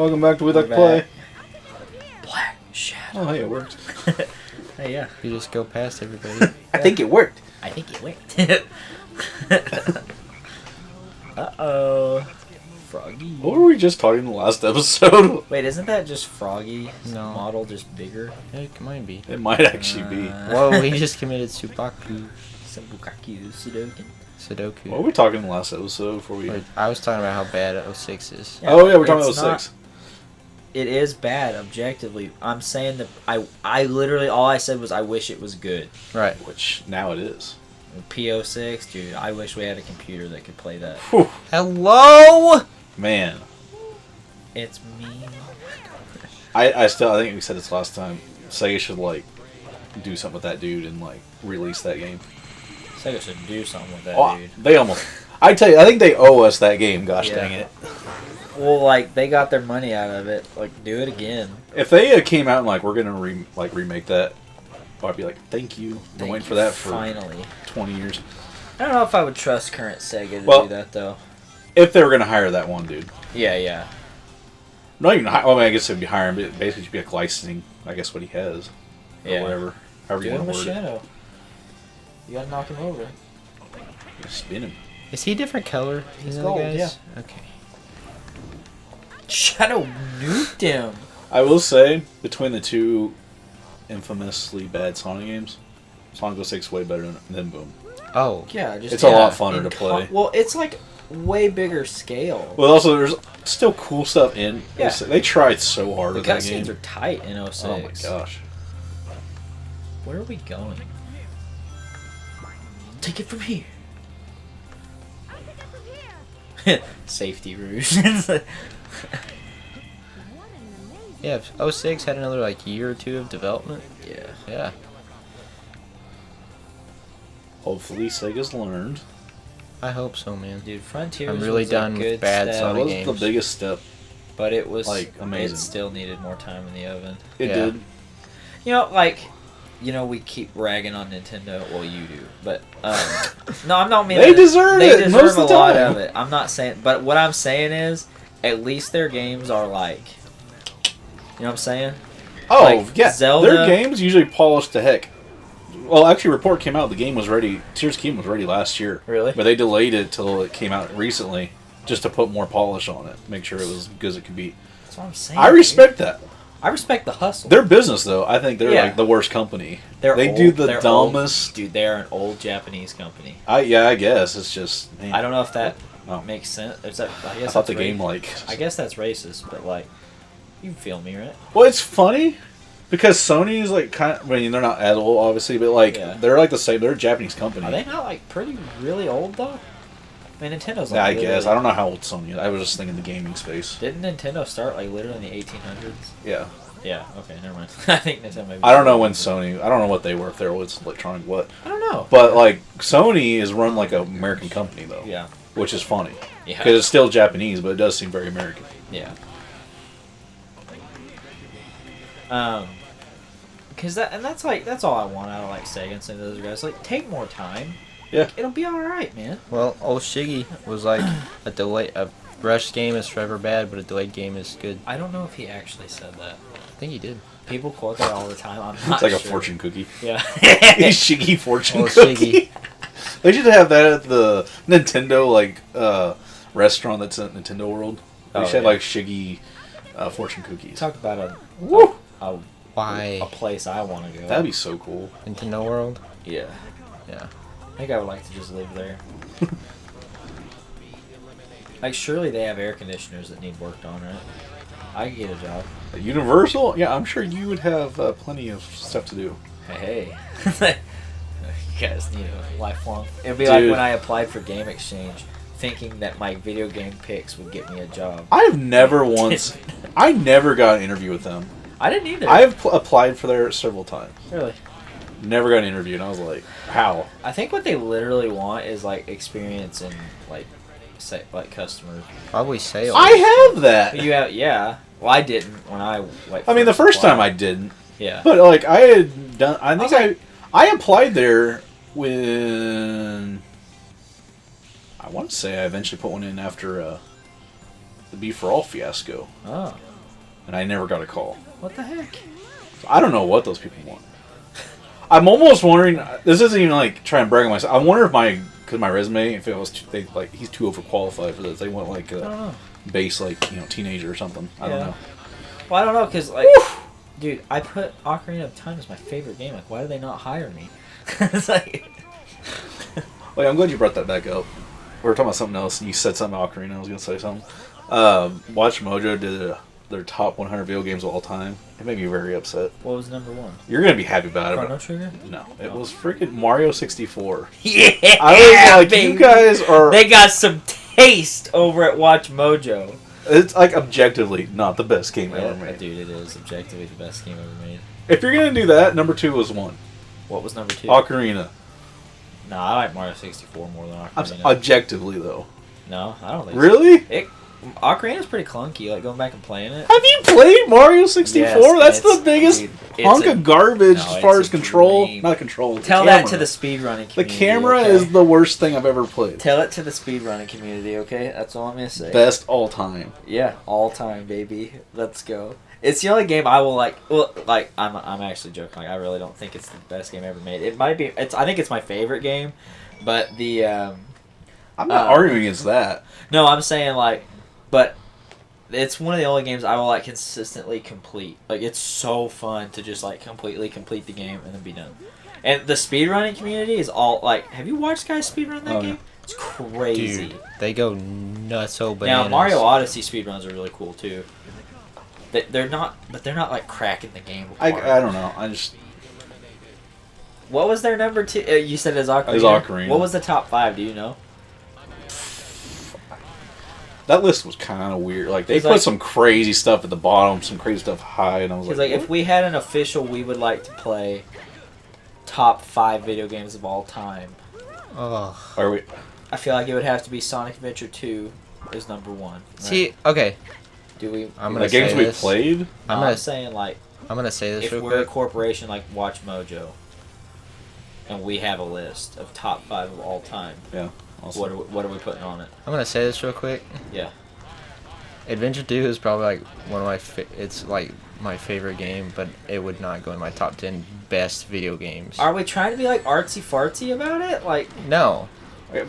Welcome back to We Like to We're Play. Black Shadow. Oh, hey, it worked. Hey, yeah. You just go past everybody. I think it worked. I think it worked. Uh-oh. Froggy. What were we just talking in the last episode? Wait, isn't that just Froggy No. model, just bigger? It might be. It might actually be. Whoa, he just committed Subaku. Sabukaku Sudoku. Sudoku. What were we talking in the last episode before we... Wait, I was talking about how bad 06 is. Yeah, oh, yeah, we're talking about it's not- 06. It is bad, objectively. I'm saying that I literally, all I said was I wish it was good. Right. Which, now it is. P06, dude, I wish we had a computer that could play that. Whew. Hello? Man. It's me. I think we said this last time. Sega should, like, do something with that dude and, like, release that game. Sega should do something with that, Oh, dude. they almost... I tell you, I think they owe us that game, gosh Yeah. dang it. Well, like, they got their money out of it. Like, do it again. If they came out and, like, we're gonna remake that, I'd be like, thank you. Been Thank waiting you, for that for finally. 20 years. I don't know if I would trust current Sega to Well- do that, though. If they were gonna hire that one dude. Yeah, yeah. Not even well, I mean, I guess it'd be hiring, but basically it'd be like licensing, I guess, what he has. Or Yeah. whatever. However Do you him want a to word shadow. You gotta knock him over. it. Just spin him. Is he a different color? He's than the other gold, guys? Okay. Shadow nuked him. I will say, between the two infamously bad Sonic games, Sonic 06 way better than Boom. Oh. Yeah, just It's a lot funner to play. Well, it's like way bigger scale. Well, also, there's still cool stuff in. Yeah. They tried so hard The with that game. cutscenes are tight in 06. Oh my gosh. Where are we going? Take it from here. Safety ruse. Yeah, if 06 had another like year or two of development. Yeah. Yeah. Hopefully, Sega's learned. I hope so, man. Dude, Frontiers I'm really was done a with good bad step, That Sonic was games. the biggest step. but it was Like, amazing. It still needed more time in the oven. It Yeah. did. You know, like, we keep ragging on Nintendo. Well, you do, but no, I'm not meaning. They deserve They it deserve most a of the lot time. of it. I'm not saying, but what I'm saying is, at least their games are like, you know what I'm saying? Oh, Like, yeah. Zelda- Their games usually polished to heck. Well, actually, a report came out. The game was ready. Tears of the Kingdom was ready last year. Really? But they delayed it till it came out recently, just to put more polish on it, make sure it was as good as it could be. That's what I'm saying. I respect that. I respect the hustle. Their business, though, I think they're Yeah. like the worst company. They're They old- do the they're dumbest. old. Dude, they're an old Japanese company. I guess it's just. Man, I don't know if that Oh. makes sense. Is that? I guess I thought that's the game ra- like. I guess that's racist, but like, you feel me, right? Well, it's funny because Sony is like kind of. I mean, they're not as old, obviously, but like Yeah. they're like the same. They're a Japanese company. Are they not like pretty really old though? I mean, Nintendo's like Yeah, I literally- guess. I don't know how old Sony is. I was just thinking the gaming space. Didn't Nintendo start like literally in the 1800s? Yeah. Yeah. Okay, never mind. I think Nintendo maybe. I don't know when Sony. I don't know what they were. If they were electronic, what. I don't know. But like Sony is run like an American company though. Yeah. Which is funny Yeah. because it's still Japanese, but it does seem very American. Yeah. Cause that's all I want out of like Sega and some of those guys. Like, take more time. Yeah. It'll be all right, man. Well, Shiggy was like a rushed game is forever bad, but a delayed game is good. I don't know if he actually said that. I think he did. People quote that all the time. I'm not It's like sure. a fortune cookie. Yeah. Shiggy fortune Oh, cookie. Shiggy. They should have that at the Nintendo restaurant that's at Nintendo World. They Oh, should have yeah. like Shiggy fortune cookies. Talk about a Woo! Why? a place I want to go. That'd be so cool. Nintendo World? Yeah. Yeah. I think I would like to just live there. Like, surely they have air conditioners that need worked on, right? I could get a job. At Universal? Yeah, I'm sure you would have plenty of stuff to do. Hey. You guys need a lifelong. It'd be like Dude. when I applied for Game Exchange, thinking that my video game picks would get me a job. I've never once. I never got an interview with them. I didn't either. I have applied for there several times. Really. Never got an interview, and I was like, how? I think what they literally want is like experience in like customers. Probably sales. I have that. You have, yeah. Well, I didn't when I like. I mean, the first applied. time I didn't. Yeah. But like I had done, I think was I applied there when I want to say I eventually put one in after the Be For All fiasco. Oh. and I never got a call. What the heck? I don't know what those people want. I'm almost wondering. This isn't even like trying to brag on myself. I wonder if my resume, if it was he's too overqualified for this. They want like I don't a know. base teenager or something. I don't know. Well, I don't know because like, Woof! dude, I put Ocarina of Time as my favorite game. Like, why do they not hire me? It's like, Wait, I'm glad you brought that back up. We were talking about something else, and you said something about Ocarina. I was gonna say something. Watch Mojo did their top 100 video games of all time. It made me very upset. what was number one? You're gonna be happy about it. Chrono But Trigger. no, it was freaking Mario 64. Yeah, I was like, baby. you guys are. They got some taste over at Watch Mojo. It's like objectively not the best game ever made. Dude, it is objectively the best game ever made. If you're gonna do that, number 2 was 1. What was number 2? Ocarina. No, I like Mario 64 more than Ocarina. Objectively though. No, I don't think Really? so. Ocarina's pretty clunky, like going back and playing it. Have you played Mario 64? Yes, That's it's- the biggest dude, it's hunk a- of garbage no, as far it's as a control. dream. Not control. Tell that to the speedrunning community. The camera okay? is the worst thing I've ever played. Tell it to the speedrunning community, okay? That's all I'm gonna say. Best all time. Yeah, all time, baby. Let's go. It's the only game I will like. Well, like I'm actually joking. Like I really don't think it's the best game ever made. It might be. I think it's my favorite game, but the. I'm not arguing against that. No, I'm saying like, but it's one of the only games I will like consistently complete. Like it's so fun to just like completely complete the game and then be done. And the speedrunning community is all like, have you watched guys speedrun that game? It's crazy. Dude, they go nuts so bananas. Now Mario Odyssey speedruns are really cool too. They're not like cracking the game apart. I don't know. I just. What was their number 2? You said it's Ocarina. It's Ocarina. What was the top 5? Do you know? That list was kind of weird. Like they It's put like- some crazy stuff at the bottom, some crazy stuff high, and I was Because like, like if we had an official, we would like to play top 5 video games of all time. Ugh. "Are we?" I feel like it would have to be Sonic Adventure 2 is number 1. Right? See, okay, Do we? I'm The gonna games say we this. played. I'm saying like I'm gonna say this if real we're a quick. corporation like Watch Mojo, and we have a list of top 5 of all time, Yeah. Also. what are we putting on it? I'm gonna say this real quick. Yeah. Adventure 2 is probably like one of my it's like my favorite game, but it would not go in my top 10 best video games. Are we trying to be like artsy fartsy about it? Like, No,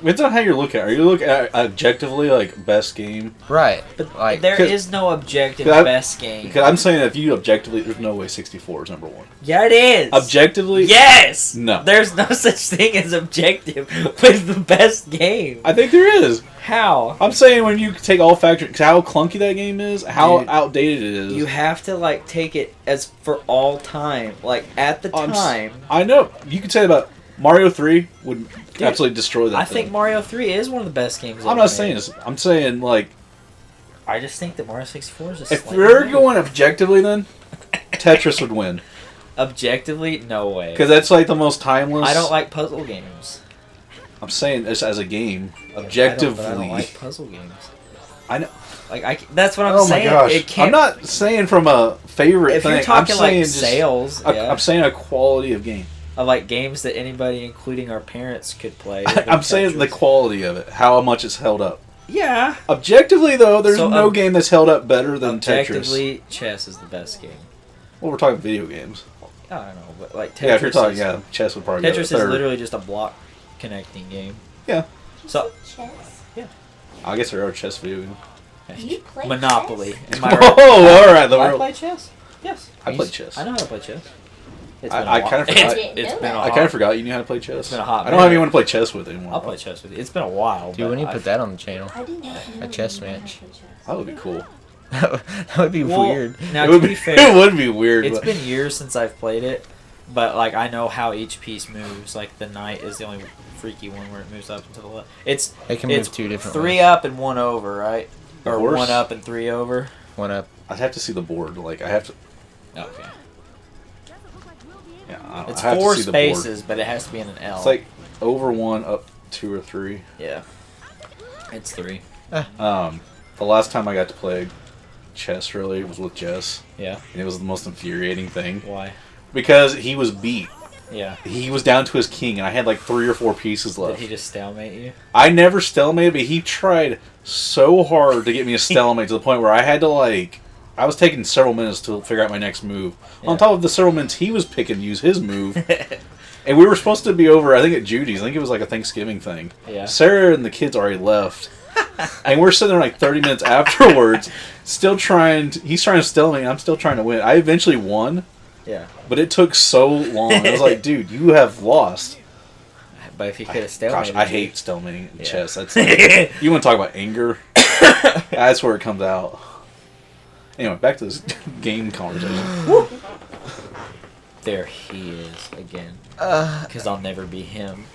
It's not how you're looking at it. Are you looking at objectively like best game? right? but Like there 'cause- is no objective 'cause I- best game. Because I'm saying if you objectively, there's no way 64 is number 1. Yeah, it is. Objectively, Yes. No. There's no such thing as objective with the best game. I think there is. How? I'm saying when you take all factors, how clunky that game is, how Dude, outdated it is. You have to like take it as for all time. Like at the time. I know. You could say about Mario 3 would Dude, absolutely destroy that. I thing. think Mario 3 is one of the best games. I'm ever not made. saying this. I'm saying like I just think that Mario 64 is just. if slightly we're better. going objectively, then Tetris would win objectively, no way. because that's like the most timeless. I don't like puzzle games. I'm saying this as a game, But I objectively. don't like puzzle games. I know. Like that's what I'm Oh my saying. gosh! It can't. I'm not saying from a favorite If thing. you're talking I'm like saying just sales, yeah, I'm saying a quality of game. of like games that anybody, including our parents, could play. I'm saying the quality of it, how much it's held up. Yeah. Objectively, though, there's So, no game that's held up better than Tetris. Objectively, chess is the best game. Well, we're talking video games. I don't know, but like Tetris. Yeah, if you're talking, is, yeah, chess would probably Tetris go is third. literally just a block connecting game. Yeah. So Chess? I guess there are chess video games. You play Monopoly. chess? Am I right? Oh, all right. Do I The play chess? Yes. I play chess. I know how to play chess. It's I- been a I while. kinda forgot. It's been a I kind of forgot you knew how to play chess. It's been a hot I don't have minute. anyone to play chess with anymore. I'll play chess with you. It's been a while. dude, when you put that on the channel, I didn't know a chess match. That would be cool. that would be Well, weird. Now, it to would be be. fair, It would be weird. it's but- been years since I've played it, but like I know how each piece moves. Like the knight is the only freaky one where it moves up and to the left. It can move it's two different 3 ways. up and 1 over, right? The Or horse? 1 up and 3 over. One up. I'd have to see the board. Like I have to. Okay. Yeah, I don't, It's I have 4 to see the board. spaces, but it has to be in an L. It's like over 1, up 2 or 3. yeah. It's 3. The last time I got to play chess really was with Jess, Yeah. and it was the most infuriating thing Why? because he was beat. Yeah. He was down to his king, and I had like 3 or 4 pieces Did left. he just stalemate you? I never stalemated, but he tried so hard to get me a stalemate to the point where I had to like I was taking several minutes to figure out my next move. Yeah. On top of the several minutes he was picking to use his move. And we were supposed to be over, I think, at Judy's. I think it was like a Thanksgiving thing. Yeah. Sarah and the kids already left. And we're sitting there like 30 minutes afterwards, still trying to, he's trying to steal me, and I'm still trying to win. I eventually won, Yeah. but it took so long. I was like, dude, you have lost. But if you could have stalemated, Gosh, I hate stalemating Yeah. chess. That's you want to talk about anger? That's where it comes out. Anyway, back to this game conversation. There he is again. Because I'll never be him.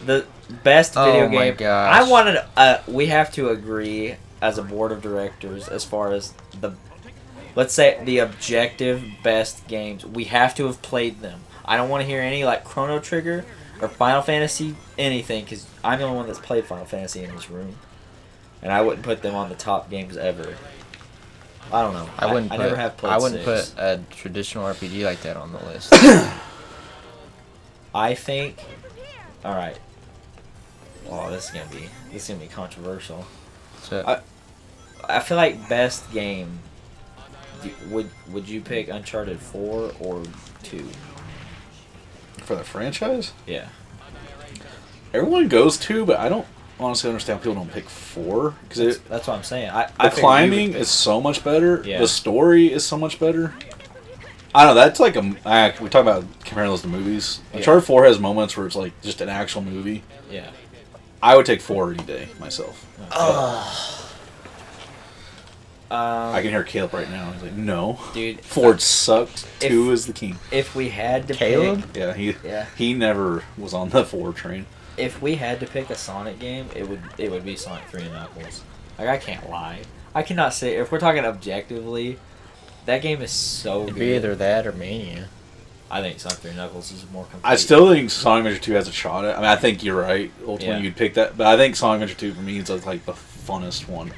The best video Oh my game. gosh. I wanted. We have to agree as a board of directors as far as the, let's say, the objective best games. We have to have played them. I don't want to hear any like Chrono Trigger or Final Fantasy anything, because I'm the only one that's played Final Fantasy in this room, and I wouldn't put them on the top games ever. I don't know. I wouldn't. never have played. I wouldn't 6. put a traditional RPG like that on the list. I think. All right. Oh, this is gonna be controversial. So, I feel like best game. Would you pick Uncharted 4 or 2? For the franchise? Yeah. Everyone goes 2, but I don't honestly understand why people don't pick 4. Because That's what I'm saying. the I figured climbing you would is so much better. Yeah. The story is so much better. I don't know. That's like we talk about comparing those to movies. Yeah. Uncharted 4 has moments where it's like just an actual movie. Yeah. I would take 4 any day myself. I can hear Caleb right now. He's like, no. Dude, Ford sucked. 2 is the king. if we had to Caleb? pick, Yeah, he never was on the 4 train. if we had to pick a Sonic game, it would be Sonic 3 and Knuckles. Like, I can't lie. I cannot say, if we're talking objectively, that game is so it'd good. be either that or Mania. I think Sonic 3 and Knuckles is more complete. I still think Sonic Adventure 2 has a shot at it. I mean, I think you're right. Ultimately, Yeah. you'd pick that. But I think Sonic Adventure 2 for me is like the funnest one.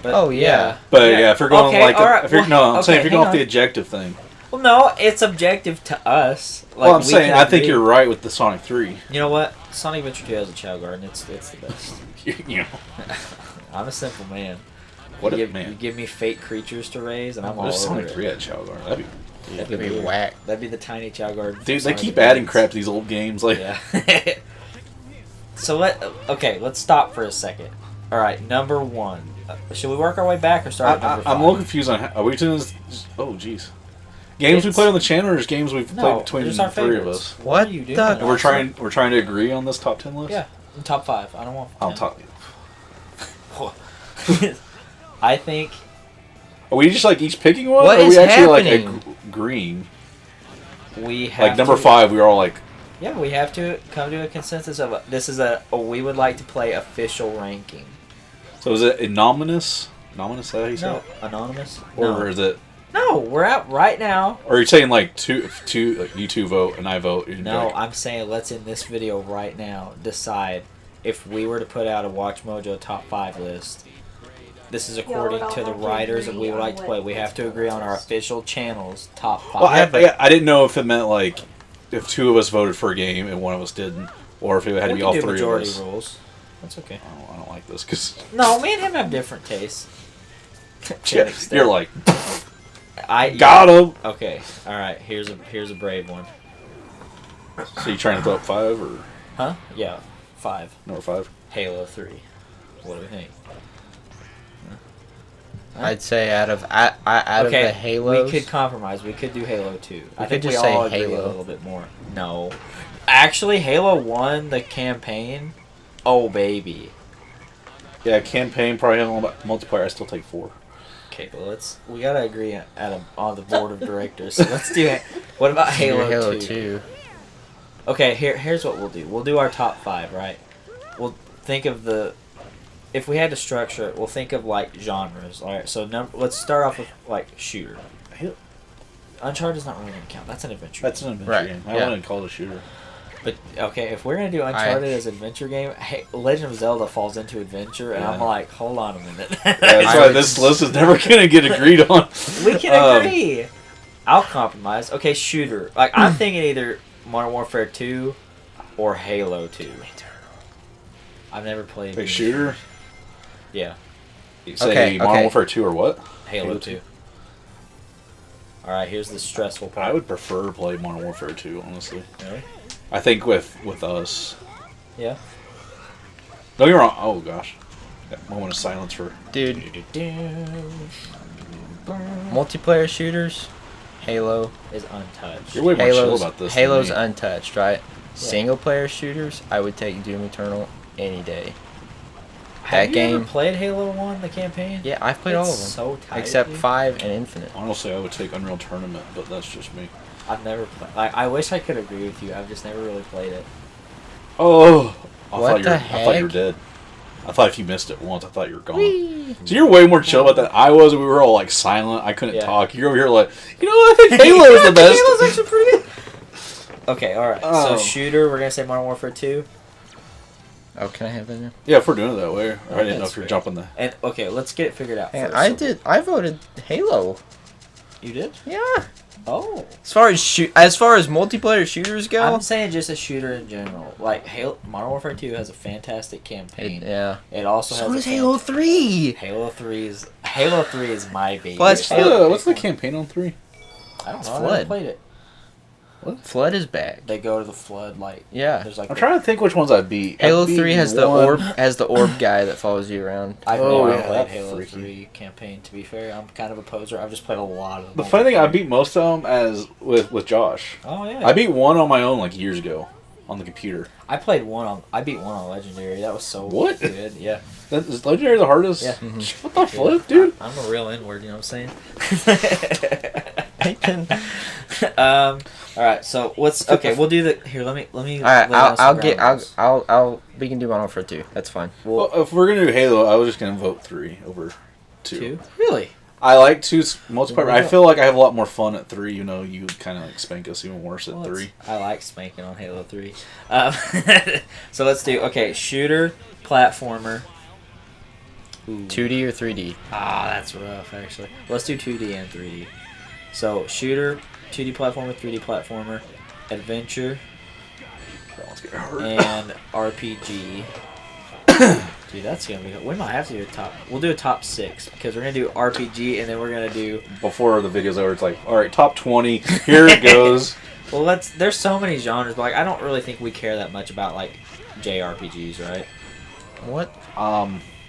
But, Oh, yeah. But yeah, if you're going Okay, like, alright, if you're, well, no, I'm okay, saying if you're hang going off the on. objective thing. Well, no, it's objective to us. Like, Well, I'm we saying can I think agree. you're right with the Sonic 3. You know what? Sonic Adventure 2 has a Chow Garden. It's the best. you know, I'm a simple man. what you if give, man? You give me fake creatures to raise, and I'm all There's over Sonic it. 3 at Chow Garden. That'd be, That'd be weird. whack. That'd be the tiny Chow Garden. dude, they Sonic keep adding Advance. crap to these old games. Like, Yeah. So let's stop for a second. All right, number 1. Should we work our way back or start at number 5? I'm a little confused on. Are we doing this? Oh, jeez. Games we It's- played on the channel, or just games we've played No, between just the our 3 of favorites. us? What are you doing? the- And we're trying to agree on this top 10 list. Yeah, top 5. I don't want. I'll 10. talk. I think Are we just like each picking one? What or are is we actually happening? like agreeing? we have Like number to, 5, we were all like, Yeah, we have to come to a consensus of this is we would like to play official ranking. so is it anonymous? Anonymous, is that how you say No, it? anonymous. Or is it? No, we're at right now. Or are you saying like two, like you 2 vote and I vote? And No, like, I'm saying let's in this video right now decide if we were to put out a Watch Mojo top 5 list. This is according to the writers that we would like to play. We have to agree on our official channel's top 5. well, I didn't know if it meant like if 2 of us voted for a game and 1 of us didn't, or if it had to we be can all do 3 of majority us. rules. That's okay. I don't like this because No, me and him have different tastes. To an extent. you're like, I got him. Okay, all right. Here's a brave one. So you trying to throw up 5 or Huh? Yeah, 5. number 5? Halo 3. What do we think? I'd say out of of the Halos. we could compromise. We could do Halo 2. I could think we just say all agree Halo. a little bit more. No. Actually, Halo 1, the campaign, oh, baby. Yeah, campaign probably have multiplayer. I still take 4. Okay, well, we gotta agree on the board of directors. So let's do it. What about Halo 2? Okay, here's what we'll do. We'll do our top 5, right? We'll think of if we had to structure it, we'll think of like genres. All right, so let's start off with like shooter. Uncharted's not really gonna count. That's an adventure. That's an adventure Right, game. I yeah. wouldn't call it a shooter. But okay, if we're gonna do Uncharted as an adventure game, hey, Legend of Zelda falls into adventure, and I'm Yeah. like, hold on a minute. Yeah, that's I why would this list is never gonna get agreed on. We can agree. I'll compromise. Okay, shooter. Like I'm thinking either Modern Warfare 2 or Halo 2. I've never played A any shooter? Yeah. You say Okay, Modern okay. Warfare 2 or what? Halo 2. All right, here's the stressful part. I would prefer to play Modern Warfare 2, honestly. Really? I think with us. Yeah. Don't get me wrong. Oh gosh, that moment of silence for. Dude, multiplayer shooters, Halo. Is untouched. You're way more chill Halo's, about this. Halo's than me. untouched, right? Single player shooters, I would take Doom Eternal any day. Have you game- ever played Halo 1, the campaign? Yeah, I've played all of them. It's so tight, except dude. 5 and Infinite. Honestly, I would take Unreal Tournament, but that's just me. I've never played. I wish I could agree with you. I've just never really played it. Oh, I What thought the I thought you were heck? dead. I thought if you missed it once, I thought you were gone. So you're way more chill about that. I was. We were all like silent. I couldn't Yeah. talk. You're over here like, you know what? I think Halo is the best. Halo's actually pretty good. Okay, all right. Oh. So shooter, we're gonna say Modern Warfare 2. Oh, can I have that now? Yeah, if we're doing it that way. I didn't know that's if you're fair. jumping the. And okay, let's get it figured out. And First. I voted Halo. You did? Yeah. Oh. As far as multiplayer shooters go, I'm saying just a shooter in general. Like Halo, Modern Warfare 2 has a fantastic campaign. yeah. It also So has. does a Halo 3. Halo 3 is my baby. What's What's the campaign on 3? I don't It's know. I never Flood. played it. Flood is back. They go to the flood. Like Yeah. there's like. I'm trying to think which ones I beat. Halo I beat 3 has the one. orb guy that follows you around. I've Oh, never yeah, played that's Halo freaky. 3 campaign. To be fair, I'm kind of a poser. I've just played a lot of them. The funny thing, I beat most of them as with Josh. Oh yeah. I beat one on my own like years ago on the computer. I played one on. I beat one on Legendary. That was so What? good. Yeah. That is Legendary the hardest? Yeah. What the flip, dude? I'm a real N-word. You know what I'm saying? All right. So what's okay? We'll do the here. Let me. All right, lay down some ground rules. we can do Modern Warfare 2. That's fine. Well, if we're gonna do Halo, I was just gonna vote 3 over 2. Two. Really? I like 2's multiplayer. I Yeah. feel like I have a lot more fun at 3. You know, you kind of like spank us even worse at Well, 3. I like spanking on Halo 3. So let's do shooter, platformer. Ooh. 2D or 3D? Ah, that's rough actually. Let's do 2D and 3D. So shooter, 2D platformer, 3D platformer, adventure, That one's getting hurt. and RPG. Dude, that's gonna be. We might have to do a top. We'll do a top 6 because we're gonna do RPG and then we're gonna do. Before the video's over, it's like, all right, top 20. Here it goes. Well, there's so many genres, but like I don't really think we care that much about like JRPGs, right? What?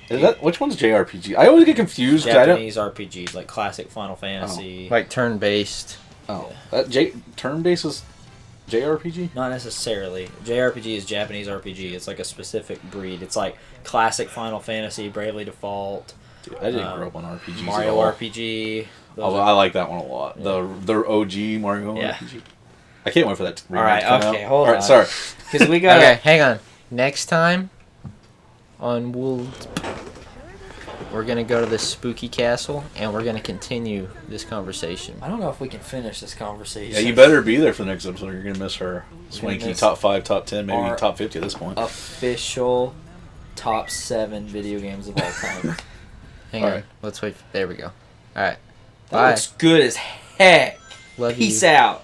Is that which one's JRPG? I always get confused. 'Cause I don't. Japanese RPGs like classic Final Fantasy. Like turn-based? Oh, that turn-based is JRPG. Not necessarily. JRPG is Japanese RPG. It's like a specific breed. It's like classic Final Fantasy, Bravely Default, Dude, I didn't grow up on RPGs. Mario at all. RPG. Those Although are- I like that one a lot. Yeah. The OG Mario Yeah. RPG. I can't wait for that. All right, remake to come okay, out. hold All right, on. sorry. Because we got Okay, hang on. Next time on Wolves, we're going to go to this spooky castle, and we're going to continue this conversation. I don't know if we can finish this conversation. Yeah, you better be there for the next episode. You're gonna miss her You're swanky gonna miss top 5, top 10, maybe our- top 50 at this point. Official top 7 video games of all time. Hang All on. right. Let's wait. There we go. All right. That Bye. looks good as heck. Love Peace you. out.